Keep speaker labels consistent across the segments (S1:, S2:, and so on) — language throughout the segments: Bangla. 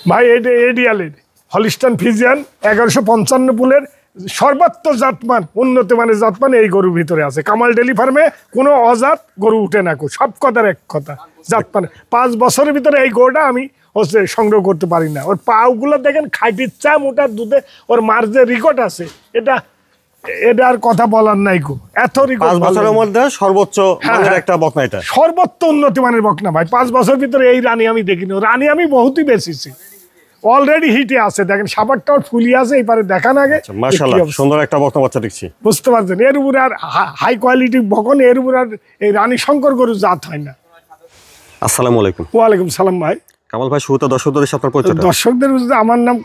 S1: ভাই এটা এডিয়ালের হলিস্টান ফিজিয়ান 1155 পুলের সর্বোচ্চ জাতমান উন্নত মানের জাতমান এই গরুর ভিতরে আছে। কামাল ডেইরি ফার্মে কোনো অজাত গরু উঠে না, সব কথার এক কথা জাতমান। 5 বছরের ভিতরে এই গরুটা আমি হচ্ছে সংগ্রহ করতে পারি না। ওর পাগুলো দেখেন খাইটির চা মোটার দুধে, ওর মার যে রেকর্ড আছে এটা আর কথা বলার নাই গো, এত রেকর্ড।
S2: 5 বছরের মধ্যে সর্বোচ্চ মানের একটা বকনা, এটা
S1: সর্বোচ্চ উন্নত মানের বকনা ভাই। 5 বছর ভিতরে এই রানী আমি দেখিনি। রানী আমি বহুতই বেশিছি, অলরেডি হিটে আছে। দেখেন সাবারটাও ফুলি আছে, এই পারে দেখান আগে।
S2: মাশাআল্লাহ সুন্দর একটা বকনা বাচ্চা দেখছি,
S1: বুঝতে পারছেন। এর উপরে আর হাই কোয়ালিটি বকন, এর উপরে আর এই রানী শঙ্কর গরু জাত হয় না।
S2: আসসালামু আলাইকুম।
S1: ওয়ালাইকুম সালাম ভাই।
S2: কামাল ভাই শুরুতে দর্শকদের সাথে আপনার পরিচয়।
S1: দর্শকদের আমার নাম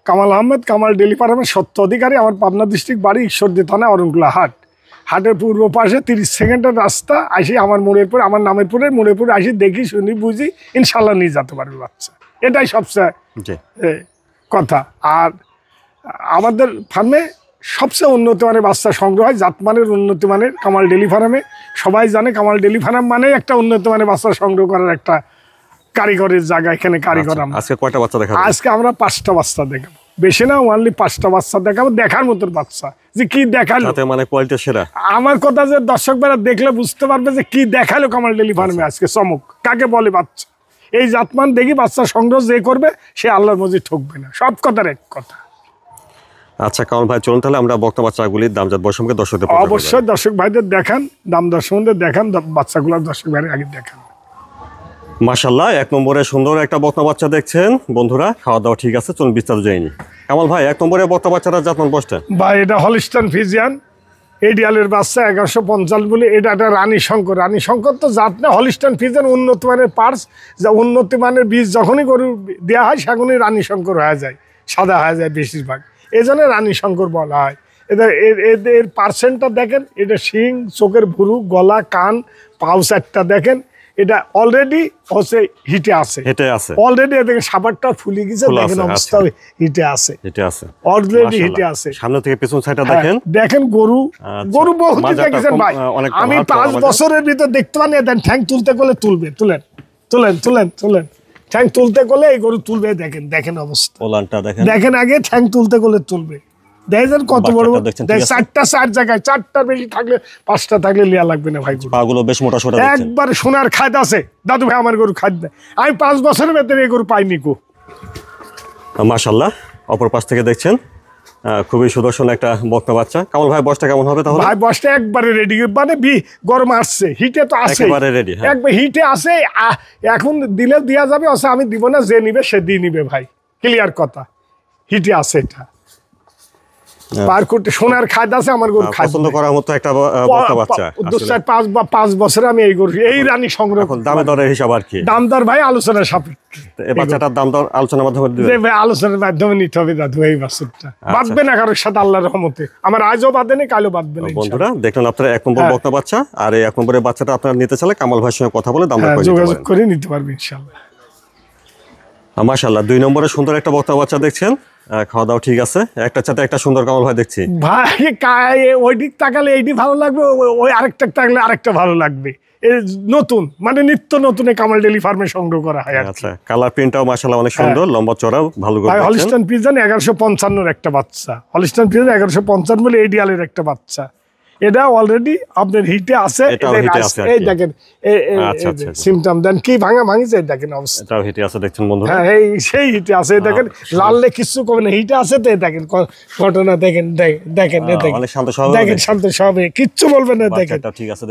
S1: কামাল আহমেদ, কামাল ডেইরি ফার্মের সত্য অধিকারী। আমার পাবনা ডিস্ট্রিক্ট বাড়ি, ঈশ্বরদী থানা, অরুণকুলা হাট। হাটের পূর্ব পাশে 30 সেকেন্ডের রাস্তা। আসি আমার মোড়ের পর, আমার নামের পরে মোড়ের পরে আসি, দেখি শুনি বুঝি ইনশাল্লাহ নিয়ে যেতে পারবে বাচ্চা। এটাই সবচেয়ে কথা। আর আমাদের ফার্মে সবচেয়ে উন্নত মানের বাচ্চা সংগ্রহ হয়, জাতমানের উন্নত মানের কামাল ডেইরি ফার্মে। সবাই জানে কামাল ডেইরি ফার্ম মানে একটা উন্নত মানের বাচ্চা সংগ্রহ করার একটা কারিগরের জায়গা। এখানে কারিগর
S2: আজকে কয়টা বাচ্চা দেখাবো?
S1: আজকে আমরা 5টা বাচ্চা দেখাবো, বেশি না, ওনলি 5টা বাচ্চা দেখাবো। দেখার মতন বাচ্চা, যে কি দেখালো
S2: মানে কোয়ালিটি সেরা।
S1: আমার কথা যে দর্শকরা দেখলে বুঝতে পারবে যে কি দেখালো কামাল ডেইরি ফার্মে আজকে চমক। কাকে বলে বাচ্চা, এই জাতমান দেখি বাচ্চা সংগ্রহ যে করবে সে আল্লাহর মজিদ ঠকবে না, সব কথার এক কথা।
S2: আচ্ছা কামাল ভাই চলুন তাহলে আমরা বকনা বাচ্চাগুলির দামজাত বয়সকে দর্শকদের
S1: অবশ্যই দর্শক ভাইদের দেখান, দাম দর্শকদের দেখান, বাচ্চাগুলোর দর্শক ভাইয়ের আগে দেখান।
S2: মাশাআল্লাহ 1 নম্বরে সুন্দর একটা বকনা বাচ্চা দেখছেন বন্ধুরা। খাওয়া দাওয়া ঠিক আছে, চলুন বিস্তারিত যাইনি। কামাল ভাই 1 নম্বরে বকনা বাচ্চাটা জাতমান বয়সটা?
S1: ভাই এটা হলিস্টান ফিজিয়ান এডিয়ালের বাচ্চা 1150 বলে। এটা একটা রানী শঙ্কর। রানী শঙ্কর তো জাত না, হলিস্টান ফিজিয়ান উন্নত মানের পার্স, যা উন্নত মানের বীজ যখনই গরু দেওয়া হয় সেখনই রানী শঙ্কর হয়ে যায়, সাদা হয়ে যায় বেশিরভাগ। এই জন্য রানী শঙ্কর বলা হয়। এদের পার্সেন্টটা দেখেন, এটা শিং, চোখের ভুরু, গলা, কান, পাউ চারটা দেখেন। এটা অলরেডি হচ্ছে হিটে আছে, অলরেডি এদিকে সাবারটা ফুলে গেছে, দেখেন অবস্থা হিটে আছে, অলরেডি হিটে আছে।
S2: সামনে থেকে পেছন সাইডটা দেখেন,
S1: দেখেন গরু বহুত দেখেছেন ভাই। আমি 5 বছরের ভিতর দেখতে পারি না। ঠ্যাং তুলতে গেলে তুলবে, তুলেন তুলেন তুলেন তুলেন, ঠ্যাং তুলতে গেলে এই গরু তুলবে। দেখেন দেখেন অবস্থা, দেখেন আগে ঠ্যাং তুলতে গেলে তুলবে। দেখেন কত বড়, 4টা 4 জায়গায়, 4টার বেশি থাকলে 5টা থাকলে লিয়া লাগবে না ভাই।
S2: পাগুলো বেশ মোটা সোটা,
S1: একবার সোনার খাদ আছে দাদু ভাই। আমার গরু খাদ দেয়, আমি 5 বছরের ভেতরে এই গরু পাইনি গো।
S2: মাশাআল্লাহ অপর পাশ থেকে দেখছেন খুবই সুদর্শন একটা বকনা বাচ্চা। কামাল ভাই বয়সটা কেমন হবে তাহলে? ভাই
S1: বয়সটা একবারে রেডি, মানে গরম আসছে, হিটে তো আছে,
S2: একেবারে রেডি,
S1: একবার হিটে আছে। এখন দিলে দেওয়া যাবে, আমি দিব না, যে নিবে সে দিয়ে নিবে ভাই, ক্লিয়ার কথা। হিটে আছে, এটা সোনার খাদ আছে। আমার গরু
S2: পছন্দ করার মতো একটা বকনা বাচ্চা।
S1: 5 বছরে আমি এই গরু, এই রানী সংগ্রহ।
S2: দামে দরের হিসাব আর কি?
S1: দাম দর ভাই আলোচনার সাপেক্ষে।
S2: এই বাচ্চাটার দাম দর আলোচনার মাধ্যমে দিবেন?
S1: ভাই আলোচনার মাধ্যমে নিতে হবে দাদু। এই বাচ্চাটা বাঁধবে না কারোর সাথে, আল্লাহর রহমতে। আমার আজও বাঁধে নেই, কালও বাঁধবে না।
S2: বন্ধুরা দেখলেন আপনারা 1 নম্বর বকনা বাচ্চা। আর এই 1 নম্বরের বাচ্চাটা আপনারা নিতে চাইলে কামাল ভাইয়ের সঙ্গে কথা বলে দাম দর
S1: যোগাযোগ করে নিতে পারবেন ইনশাআল্লাহ।
S2: মাশাআল্লাহ 2 নম্বরে সুন্দর একটা বকনা বাচ্চা দেখছেন। খাওয়া দাওয়া ঠিক আছে, একটা চাতে একটা সুন্দর কামাল ভাই দেখছি
S1: ভাই। ওই দিক তাকালে এইটি ভালো লাগবে, ওই আরেকটা তাকালে আরেকটা ভালো লাগবে। নতুন মানে নিত্য নতুন কামাল ডেইরি ফার্মে সংগ্রহ করা হয়।
S2: আচ্ছা কালার প্রিন্টটাও মাশাআল্লাহ অনেক সুন্দর, লম্বা চড়া, ভালো করে।
S1: হলিস্টান ফিজিয়ান 1155 এর একটা বাচ্চা। হলিস্টান ফিজিয়ান 1155 বলে এডিয়ালের একটা বাচ্চা। এটা অলরেডি আপনার হিটে আছে। এই দেখেন সিমটম দেন কি ভাঙা ভাঙিছে, দেখেন অবস্থা।
S2: এটাও হিটে আছে দেখছেন বন্ধুরা।
S1: হ্যাঁ এই সেই হিটে আছে, দেখেন লাললে কিছু কমে না, হিটে আছে। তো দেখেন ঘটনা, দেখেন দেখেন দেখেন শান্ত সবে কিচ্ছু বলবেন না। দেখেন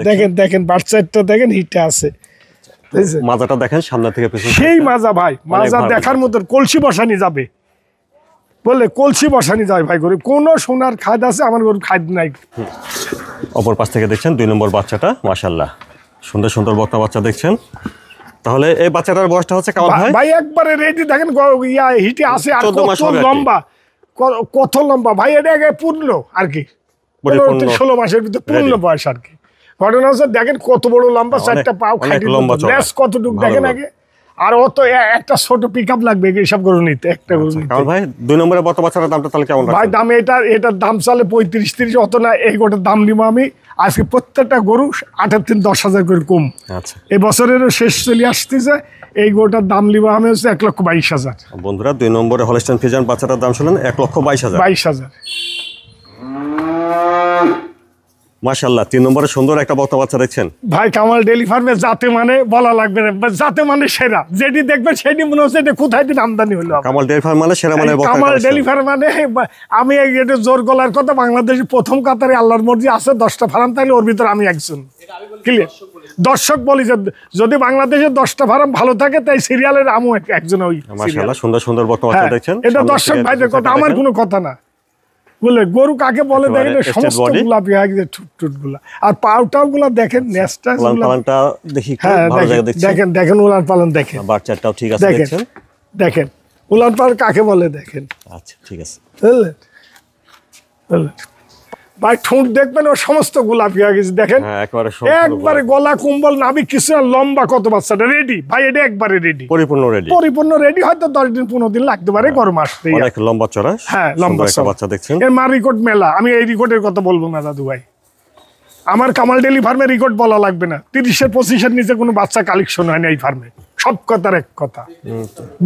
S1: দেখেন দেখেন বাচ্চাটা দেখেন হিটে আছে।
S2: মাজাটা দেখেন সামনে থেকে পেছন,
S1: সেই মাজা ভাই, মাজা দেখার মতন। কলসি বসানি যাবে বলে, কলসি বসানি যায় ভাই। গরু কোন সোনার খাদ আছে, আমার গরু খাদ নাই।
S2: অপর পাশ থেকে দেখছেন 2 নম্বর বাচ্চাটা। মাশাআল্লাহ সুন্দর সুন্দর বকনা বাচ্চা দেখছেন। তাহলে এই বাচ্চাটার বয়সটা হচ্ছে কামাল ভাই?
S1: ভাই একবারে রেডি, দেখেন হিটে আছে। আর কত লম্বা, কত লম্বা ভাই। এটা আগে পূর্ণ আর কি, 16 মাসের ভিতরে পূর্ণ বয়স আর কি। ঘটনা হচ্ছে দেখেন কত বড় লম্বা, 4টা পাও খাইতে, কতটুক দেখেন আগে। আর ও তো একটা ছোট পিকআপ লাগবে এইসব গরু নিতে, একটা গরু নিতে।
S2: ভাই 2 নম্বরে বকনা বাচ্চাটার দামটা তাহলে কেমন?
S1: ভাই দাম এটার দাম চলে 35-30, অত না। এই গোটার দাম নিব আমি আজকে প্রত্যেকটা গরু 8-10,000 করে কম।
S2: আচ্ছা
S1: এই বছরেরও শেষ চলে আসতেছে। এই গরুটার দাম লিবা আমি হচ্ছে 1,22,000।
S2: বন্ধুরা 2 নম্বরে হলস্টাইন ফ্রিজিয়ান বাচ্চাটার দাম শুনলেন 1,22,000।
S1: 22,000।
S2: মাশাআল্লাহ 3 নম্বরে সুন্দর একটা বকনা বাচ্চা দেখছেন
S1: ভাই কামাল ডেইরি ফার্মে যাতে মানে বলা লাগবে না, যাতে মানে সেরা, যেটি দেখবেন সেটি মনে হচ্ছে এটা কোথায় দিন আমদানি হলো।
S2: কামাল ডেইরি ফার্ম মানে সেরা মানের বকনা।
S1: কামাল ডেইরি ফার্ম মানে আমি এটা জোর গলার কথা, বাংলাদেশের প্রথম কাতারে আল্লাহর মর্জি আছে 10টা ফার্ম, তাহলে ওর ভিতরে আমি একজন। ক্লিয়ার দর্শক বলি যে যদি বাংলাদেশের 10টা ফার্ম ভালো থাকে তাই সিরিয়ালের আমও একজন। ওই
S2: মাশাআল্লাহ সুন্দর সুন্দর বকনা বাচ্চা দেখছেন।
S1: এটা দর্শক ভাইদের কথা, আমার কোনো কথা না। বলে গরু কাকে বলে দেখেন, সমস্ত গোলাপি হয়ে গেছে ঠুট গুলা, আর পাউটাও গুলা দেখেন, নেস্টা
S2: পালনটা দেখি একটু
S1: হ্যাঁ
S2: ভালো জায়গা দেখছেন।
S1: দেখেন দেখেন উলান পালন দেখেন,
S2: বাচ্চাটাও ঠিক আছে
S1: দেখেন
S2: দেখছেন।
S1: দেখেন উলান পালন কাকে বলে দেখেন।
S2: আচ্ছা ঠিক আছে
S1: বুঝলেন বুঝলেন ভাই, ঠোঁট দেখবেন ও সমস্ত গোলাপি হয়ে গেছে দেখেন।
S2: হ্যাঁ একেবারে
S1: একবারে গলা কুম্বল নাবি কিছু না, লম্বা কত বাচ্চাটা রেডি ভাই, এটা একবারে রেডি,
S2: পরিপূর্ণ রেডি।
S1: পরিপূর্ণ রেডি, হয়তো 10 দিন 15 দিন লাগতে পারে গরম আসতে।
S2: অনেক লম্বা চড়া,
S1: হ্যাঁ লম্বা
S2: একটা বাচ্চা দেখছেন।
S1: এর মা রেকর্ড মেলা, আমি এই রেকর্ডের কথা বলবো না দাদু ভাই, আমার কামাল ডেইরি ফার্মের রেকর্ড বলা লাগবে না। 30-25-এর নিচে কোনো বাচ্চা কালেকশন হয় না এই ফার্মে, সব কথার এক কথা।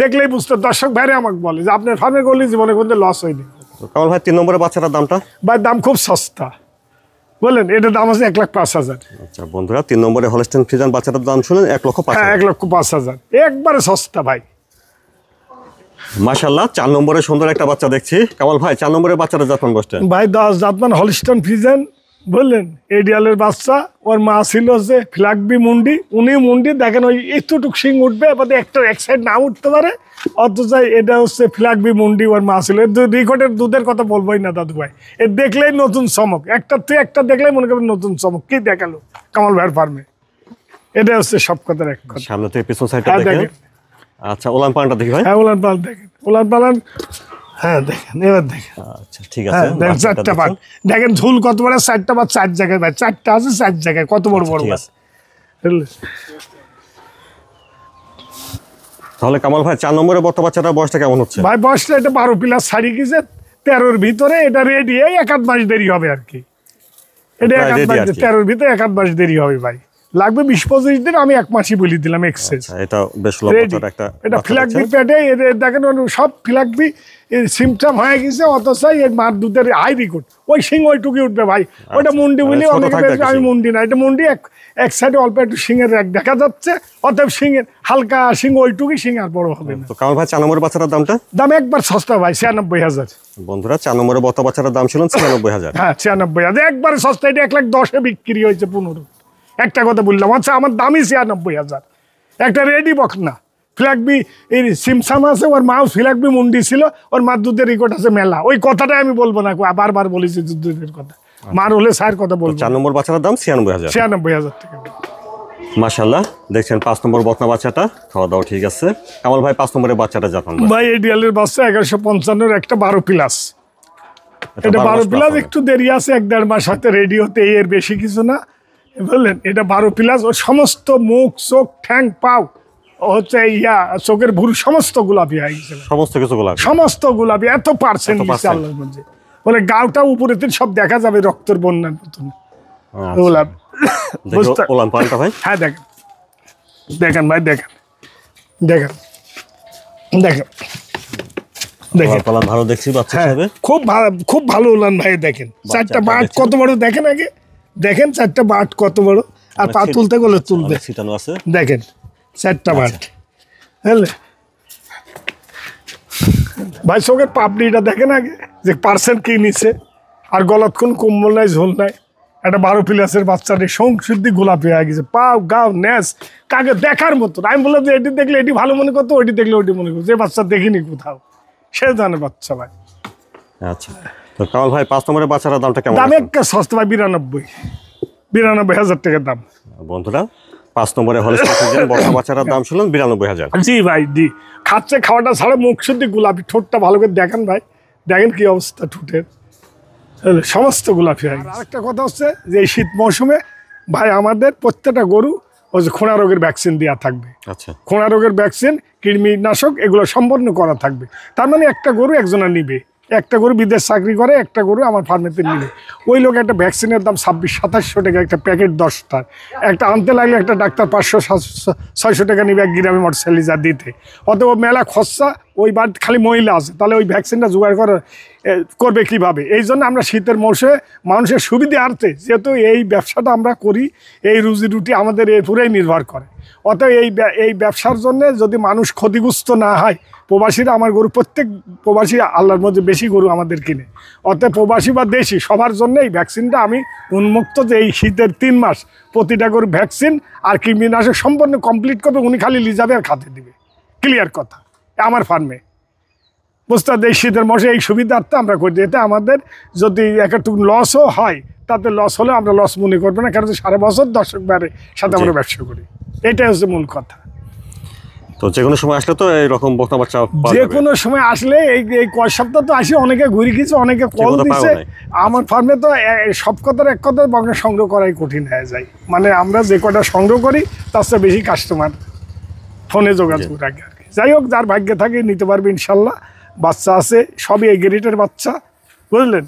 S1: দেখলেই বুঝতে, দর্শক ভাইরে আমাকে বলে যে আপনার ফার্মে করলে জীবনে কোনো লস হয়নি।
S2: কামাল ভাই 3 নম্বরের বাচ্চাটার দামটা?
S1: ভাই দাম খুব সস্তা, বলেন এটার দাম আছে 1,05,000।
S2: আচ্ছা বন্ধুরা 3 নম্বরে হলস্টাইন ফ্রিজিয়ান বাচ্চাটার দাম শুনেন 1,05,000।
S1: হ্যাঁ 1,05,000, একবারে সস্তা ভাই।
S2: মাশাআল্লাহ 4 নম্বরে সুন্দর একটা বাচ্চা দেখছি। কামাল ভাই 4 নম্বরের বাচ্চাটা জাতমান বসতেন
S1: ভাই 10 জাতমান হলস্টাইন ফ্রিজিয়ান, বললেন এডিয়ালের বাচ্চা, ওর মা ছিল যে ফ্ল্যাগবি মুন্ডি, উনি মুন্ডি দেখেন ওই এতটুক শিং উঠবে, এবার একটা এক সাইড না উঠতে পারে, অথচ এটা হচ্ছে ফ্ল্যাগবি মুন্ডি, ওর মা ছিল। রেকর্ডের দুধের কথা বলবোই না দাদু ভাই, এর দেখলেই নতুন চমক, একটা তুই একটা দেখলেই মনে করবেন নতুন চমক। কি দেখালো কামাল ভাইয়ের ফার্মে, এটা হচ্ছে সব কথার এক কথা।
S2: সামনে থেকে পিছন সাইডটা
S1: হ্যাঁ,
S2: দেখেন।
S1: দেখেন।
S2: আচ্ছা ওলান পালনটা দেখি ভাই।
S1: হ্যাঁ উলান পালান দেখেন, উলান পালান, হ্যাঁ দেখেন এবার দেখেন।
S2: আচ্ছা ঠিক আছে
S1: হ্যাঁ দেখেন
S2: বাচ্চাটা
S1: 4টা বাট
S2: দেখছেন।
S1: দেখেন, ঝুল কত বড়, 4টা বাট 4 জায়গায় ভাই, 4টা আছে 4 জায়গায়, কত বড় বড়
S2: ঠিক
S1: বাট,
S2: আছে।
S1: বুঝলেন?
S2: তাহলে কামাল ভাই 4 নম্বরের বর্তমান বাচ্চাটার বয়সটা কেমন হচ্ছে?
S1: ভাই বয়সটা এটা 12 প্লাস ছাড়ি গেছে, 13-র ভিতরে এটা রেডি, এই 1-8 মাস দেরি হবে আর কি। এটা
S2: প্রায়
S1: 1-8
S2: ready
S1: মাস,
S2: আর কি।
S1: 13-র ভিতরে 1-8 মাস দেরি হবে ভাই, লাগবে 20-25 দিন, আমি 1 মাসই বলি দিলাম এক্সেস।
S2: আচ্ছা এটা বেশ লম্বা
S1: রেডি,
S2: চড়া একটা
S1: এটা
S2: বাচ্চা
S1: ফ্ল্যাগবি
S2: দেখছেন।
S1: পেটে দেখেন সব ফ্ল্যাগবি সিমটম হয়ে গেছে, অথচ এর মার দুধের হাই রেকর্ড, ওই সিং ওইটুকুই উঠবে ভাই। ওটা মুন্ডি বলি,
S2: মানে ছোট
S1: অনেকে
S2: থাকবে
S1: বলছে,
S2: আর কি
S1: আমি
S2: শিং।
S1: মুন্ডি না, এটা মুন্ডি, এক সাইডে অল্প একটু সিংয়ের র্যাক দেখা যাচ্ছে, অতএব সিংয়ের হালকা সিং ওইটুকুই, সিং আর বড় হবে না।
S2: তো কামাল ভাই 4 নম্বরের বাচ্চাটার দামটা?
S1: দাম একবার সস্তা ভাই, 96,000।
S2: বন্ধুরা 4 নম্বরের বর্তমান বাচ্চাটার দাম ছিলেন 96,000।
S1: হ্যাঁ 96,000, একবারে সস্তা, এটা 1,10,000-এ বিক্রি হয়েছে 15। একটা কথা বললাম, আচ্ছা আমার দামই 96,000। একটা রেডি বক না ফ্ল্যাগবি, এই সিমসাম আছে, ওর মাও ফ্ল্যাগবি মুন্ডি ছিল, ওর মার দুধের রেকর্ড আছে মেলা, ওই কথাটাই আমি বলবো না, বারবার বলেছি দুধের কথা, মার হলে স্যার কথা বলবো।
S2: 4 নম্বর বাচ্চাটার দাম 96,000।
S1: 96,000 টাকা।
S2: মাশাআল্লাহ দেখছেন 5 নম্বর বকনা বাচ্চাটা, খাওয়া দাওয়া ঠিক আছে। কামাল ভাই 5 নম্বরের বাচ্চাটা জাতমান বয়স?
S1: ভাই এডিয়ালের বাচ্চা 1155-এর একটা 12 প্লাস, এটা 12 প্লাস, একটু দেরি আছে, 1-1.5 মাস হতে রেডি হতে, এর বেশি কিছু না, বুঝলেন। এটা 12 প্লাস, ওর সমস্ত মুখ চোখ ঠ্যাং পাও হচ্ছে চোখের ভুরু সমস্ত গোলাপি হয়ে গেছে,
S2: সমস্ত কিছু গোলাপি।
S1: সমস্ত গোলাপি, এত পার্সেন্ট আল্লাহর মধ্যে, বলে গাওটা উপরে সব দেখা যাবে রক্তের বন্যার মতন গোলাপ।
S2: দেখো ওলান পালনটা ভাই।
S1: হ্যাঁ দেখেন দেখেন ভাই, দেখেন দেখেন দেখেন দেখেন,
S2: ওলান পালন ভালো দেখছি বাচ্চা
S1: হ্যাঁ
S2: হিসেবে।
S1: খুব ভালো উলান ভাই, দেখেন 4টা বাট
S2: দেখছেন?
S1: কত বড় দেখেন, আগে দেখেন 4টা বাট কত বড়, আর পা
S2: অনেক
S1: তুলতে গেলে তুলবে,
S2: অনেক ছিটানো আছে।
S1: দেখেন 4টা বাট, বুঝলে ভাই। চোখের পাপড়িটা দেখেন আগে, যে পার্সেন্ট কি নিছে, আর গলাত কোন কম্বল নাই, ঝোল নাই। একটা 12 প্লাসের বাচ্চাটি সংশুদ্ধি গোলাপি হয়ে গেছে, পাও গাও নেস কাকে দেখার মতো। আমি বললাম যে এটি দেখলে এটি ভালো মনে করতো, ওইটি দেখলে ওইটি মনে করতো, যে বাচ্চা দেখিনি কোথাও, সে জানে বাচ্চা ভাই।
S2: আচ্ছা তো কামাল ভাই 5 নম্বরের বাচ্চাটার দামটা কেমন
S1: দাম
S2: আছে?
S1: একটা সস্তা ভাই, 92,000 টাকার দাম।
S2: বন্ধুরা 5 নম্বরে হলস্টাইন ফ্রিজিয়ান বর্তমান বাচ্চাটার দাম ছিলেন 92,000।
S1: জি ভাই জি, খাচ্ছে খাওয়াটা ছাড়া মুখ শুদ্ধি গোলাপি, ঠোঁটটা ভালো করে দেখেন ভাই, দেখেন কি অবস্থা ঠোঁটের, সমস্ত গোলাপি হয়। আরেকটা কথা হচ্ছে যে এই শীত মৌসুমে ভাই আমাদের প্রত্যেকটা গরু ওই যে খোঁড়া রোগের ভ্যাকসিন দেওয়া থাকবে,
S2: আচ্ছা
S1: খোঁড়া রোগের ভ্যাকসিন, কৃমিনাশক, এগুলো সম্পন্ন করা থাকবে। তার মানে একটা গরু একজনা নিবে, একটা গরু বিদেশ চাকরি করে, একটা গরু আমার ফার্মেতে নিলে ওই লোক একটা ভ্যাকসিনের দাম 26-2700 টাকা একটা প্যাকেট 10টার, একটা আনতে লাগলে একটা ডাক্তার 500-600 টাকা নিবে 1 গ্রামে মর্সালিজা দিতে। অতএব মেলা খরচা, ওই বাড়িতে খালি মহিলা আছে, তাহলে ওই ভ্যাকসিনটা জোগাড় করবে কীভাবে? এই জন্য আমরা শীতের মৌসুমে মানুষের সুবিধার্থে, যেহেতু এই ব্যবসাটা আমরা করি, এই রুজি রুটি আমাদের এর উপরেই নির্ভর করে, অতএব এই ব্যবসার জন্য যদি মানুষ ক্ষতিগ্রস্ত না হয়, প্রবাসীরা আমার গরু, প্রত্যেক প্রবাসী আল্লাহর মধ্যে বেশি গরু আমাদের কিনে, অতএব প্রবাসী বা দেশি সবার জন্য এই ভ্যাকসিনটা আমি উন্মুক্ত, যে এই শীতের 3 মাস প্রতিটা গরু ভ্যাকসিন আর কৃমিনাশক সম্পূর্ণ কমপ্লিট করবে, উনি খালি লিজাবে আর খাতে দিবে। ক্লিয়ার কথা আমার ফার্মে, বুঝতে এই শীতের মাসে এই সুবিধার্থে আমরা করি। এতে আমাদের যদি একটু লসও হয়, তাতে লস হলে আমরা লস মনে করবো না, কারণ সারা বছর দর্শক বারের সাথে আমরা ব্যবসা করি, এটাই হচ্ছে মূল কথা।
S2: তো যে কোনো সময় আসলে তো এইরকম বকনা বাচ্চা
S1: যে কোনো সময় আসলে এই কয় সপ্তাহ তো আসি, অনেকে ঘুরে গেছে, অনেকে কল দিছে। আমার ফার্মে তো সব কথার এক কথা বকনা সংগ্রহ করাই কঠিন হয়ে যায়, মানে আমরা যে কটা সংগ্রহ করি তার চেয়ে বেশি কাস্টমার ফোনে যোগাযোগ রাখে আর কি। যাই হোক, যার ভাগ্যে থাকে নিতে পারবে ইনশাল্লাহ। বাচ্চা আছে সবই এই গ্রেটের বাচ্চা, বুঝলেন।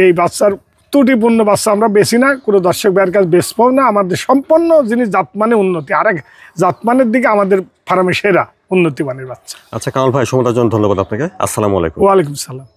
S1: এই বাচ্চার ত্রুটিপূর্ণ বাচ্চা আমরা বেশি না, কোনো দর্শক ভাইয়ের কাছে বেচবো না। আমাদের সম্পন্ন জিনিস জাতমানে উন্নতি, আরেক জাতমানের দিকে আমাদের ফার্মে সেরা উন্নতি মানের বাচ্চা।
S2: আচ্ছা কামাল ভাই, সময়টার জন্য ধন্যবাদ আপনাকে। আসসালামু আলাইকুম।
S1: ওয়ালাইকুম সালাম।